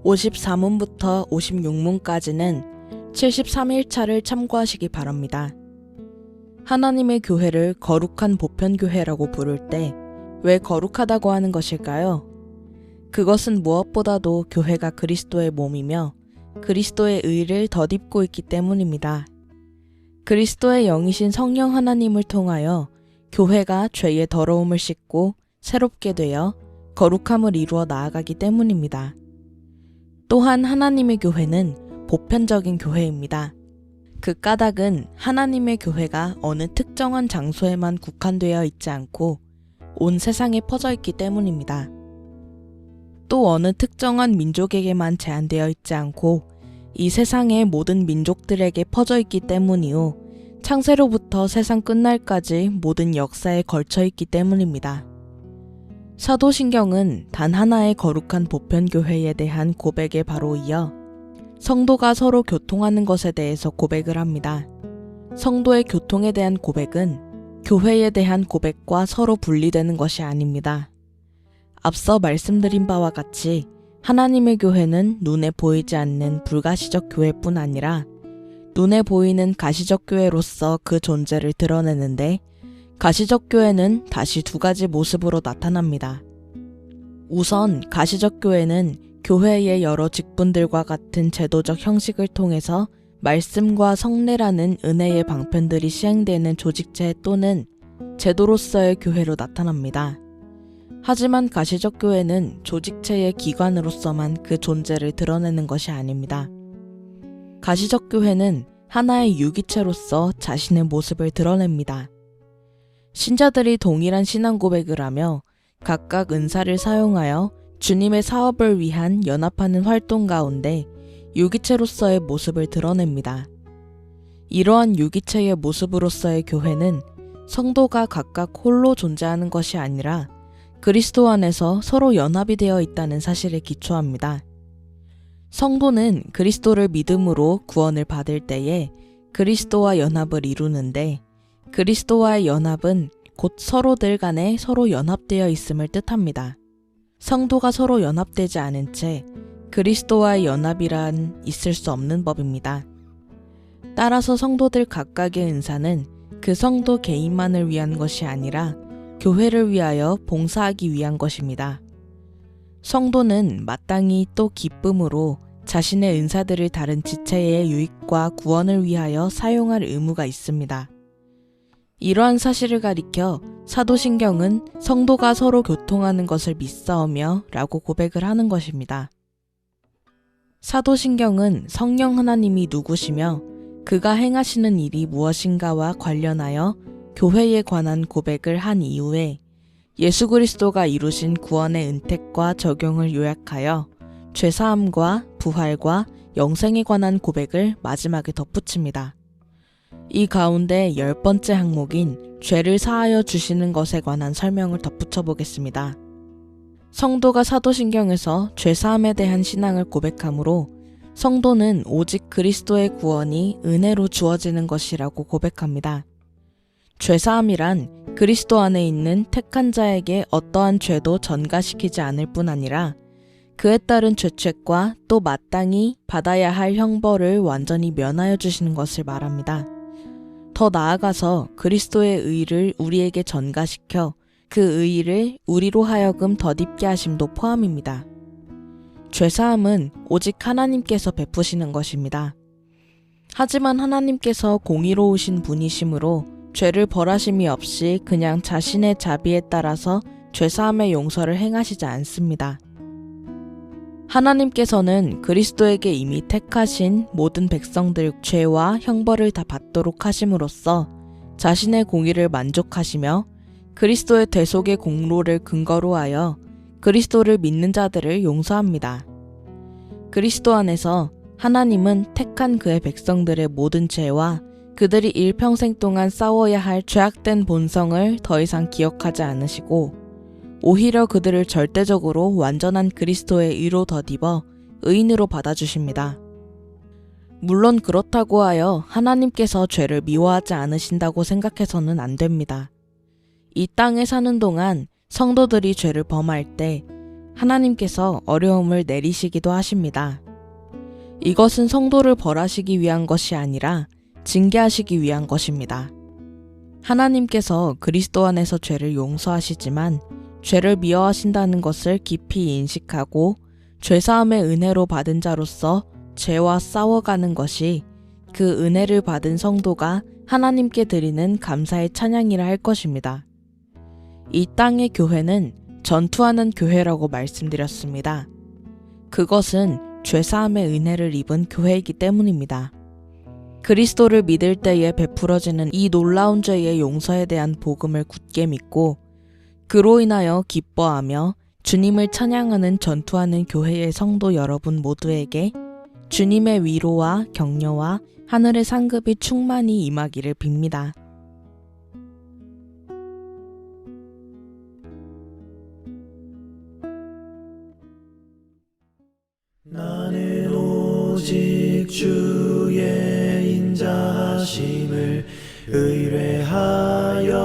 54문부터 56문까지는 73일차를 참고하시기 바랍니다. 하나님의 교회를 거룩한 보편교회라고 부를 때 왜 거룩하다고 하는 것일까요? 그것은 무엇보다도 교회가 그리스도의 몸이며 그리스도의 의를 덧입고 있기 때문입니다. 그리스도의 영이신 성령 하나님을 통하여 교회가 죄의 더러움을 씻고 새롭게 되어 거룩함을 이루어 나아가기 때문입니다. 또한 하나님의 교회는 보편적인 교회입니다. 그 까닭은 하나님의 교회가 어느 특정한 장소에만 국한되어 있지 않고 온 세상에 퍼져 있기 때문입니다. 또 어느 특정한 민족에게만 제한되어 있지 않고 이 세상의 모든 민족들에게 퍼져 있기 때문이요. 창세로부터 세상 끝날까지 모든 역사에 걸쳐 있기 때문입니다. 사도신경은 단 하나의 거룩한 보편교회에 대한 고백에 바로 이어 성도가 서로 교통하는 것에 대해서 고백을 합니다. 성도의 교통에 대한 고백은 교회에 대한 고백과 서로 분리되는 것이 아닙니다. 앞서 말씀드린 바와 같이 하나님의 교회는 눈에 보이지 않는 불가시적 교회뿐 아니라 눈에 보이는 가시적 교회로서 그 존재를 드러내는데 가시적 교회는 다시 두 가지 모습으로 나타납니다. 우선 가시적 교회는 교회의 여러 직분들과 같은 제도적 형식을 통해서 말씀과 성례라는 은혜의 방편들이 시행되는 조직체 또는 제도로서의 교회로 나타납니다. 하지만 가시적 교회는 조직체의 기관으로서만 그 존재를 드러내는 것이 아닙니다. 가시적 교회는 하나의 유기체로서 자신의 모습을 드러냅니다. 신자들이 동일한 신앙 고백을 하며 각각 은사를 사용하여 주님의 사업을 위한 연합하는 활동 가운데 유기체로서의 모습을 드러냅니다. 이러한 유기체의 모습으로서의 교회는 성도가 각각 홀로 존재하는 것이 아니라 그리스도 안에서 서로 연합이 되어 있다는 사실에 기초합니다. 성도는 그리스도를 믿음으로 구원을 받을 때에 그리스도와 연합을 이루는데 그리스도와의 연합은 곧 서로들 간에 서로 연합되어 있음을 뜻합니다. 성도가 서로 연합되지 않은 채 그리스도와의 연합이란 있을 수 없는 법입니다. 따라서 성도들 각각의 은사는 그 성도 개인만을 위한 것이 아니라 교회를 위하여 봉사하기 위한 것입니다. 성도는 마땅히 또 기쁨으로 자신의 은사들을 다른 지체의 유익과 구원을 위하여 사용할 의무가 있습니다. 이러한 사실을 가리켜 사도신경은 성도가 서로 교통하는 것을 믿사오며 라고 고백을 하는 것입니다. 사도신경은 성령 하나님이 누구시며 그가 행하시는 일이 무엇인가와 관련하여 교회에 관한 고백을 한 이후에 예수 그리스도가 이루신 구원의 은택과 적용을 요약하여 죄사함과 부활과 영생에 관한 고백을 마지막에 덧붙입니다. 이 가운데 10번째 항목인 죄를 사하여 주시는 것에 관한 설명을 덧붙여 보겠습니다. 성도가 사도신경에서 죄사함에 대한 신앙을 고백하므로 성도는 오직 그리스도의 구원이 은혜로 주어지는 것이라고 고백합니다. 죄사함이란 그리스도 안에 있는 택한 자에게 어떠한 죄도 전가시키지 않을 뿐 아니라 그에 따른 죄책과 또 마땅히 받아야 할 형벌을 완전히 면하여 주시는 것을 말합니다. 더 나아가서 그리스도의 의를 우리에게 전가시켜 그 의를 우리로 하여금 덧입게 하심도 포함입니다. 죄사함은 오직 하나님께서 베푸시는 것입니다. 하지만 하나님께서 공의로우신 분이시므로 죄를 벌하심이 없이 그냥 자신의 자비에 따라서 죄사함의 용서를 행하시지 않습니다. 하나님께서는 그리스도에게 이미 택하신 모든 백성들 죄와 형벌을 다 받도록 하심으로써 자신의 공의를 만족하시며 그리스도의 대속의 공로를 근거로 하여 그리스도를 믿는 자들을 용서합니다. 그리스도 안에서 하나님은 택한 그의 백성들의 모든 죄와 그들이 일평생 동안 싸워야 할 죄악된 본성을 더 이상 기억하지 않으시고 오히려 그들을 절대적으로 완전한 그리스도의 의로 덧입어 의인으로 받아주십니다. 물론 그렇다고 하여 하나님께서 죄를 미워하지 않으신다고 생각해서는 안 됩니다. 이 땅에 사는 동안 성도들이 죄를 범할 때 하나님께서 어려움을 내리시기도 하십니다. 이것은 성도를 벌하시기 위한 것이 아니라 징계하시기 위한 것입니다. 하나님께서 그리스도 안에서 죄를 용서하시지만 죄를 미워하신다는 것을 깊이 인식하고 죄사함의 은혜로 받은 자로서 죄와 싸워가는 것이 그 은혜를 받은 성도가 하나님께 드리는 감사의 찬양이라 할 것입니다. 이 땅의 교회는 전투하는 교회라고 말씀드렸습니다. 그것은 죄사함의 은혜를 입은 교회이기 때문입니다. 그리스도를 믿을 때에 베풀어지는 이 놀라운 죄의 용서에 대한 복음을 굳게 믿고 그로 인하여 기뻐하며 주님을 찬양하는 전투하는 교회의 성도 여러분 모두에게 주님의 위로와 격려와 하늘의 상급이 충만히 임하기를 빕니다. 나는 오직 주의 인자하심을 의뢰하여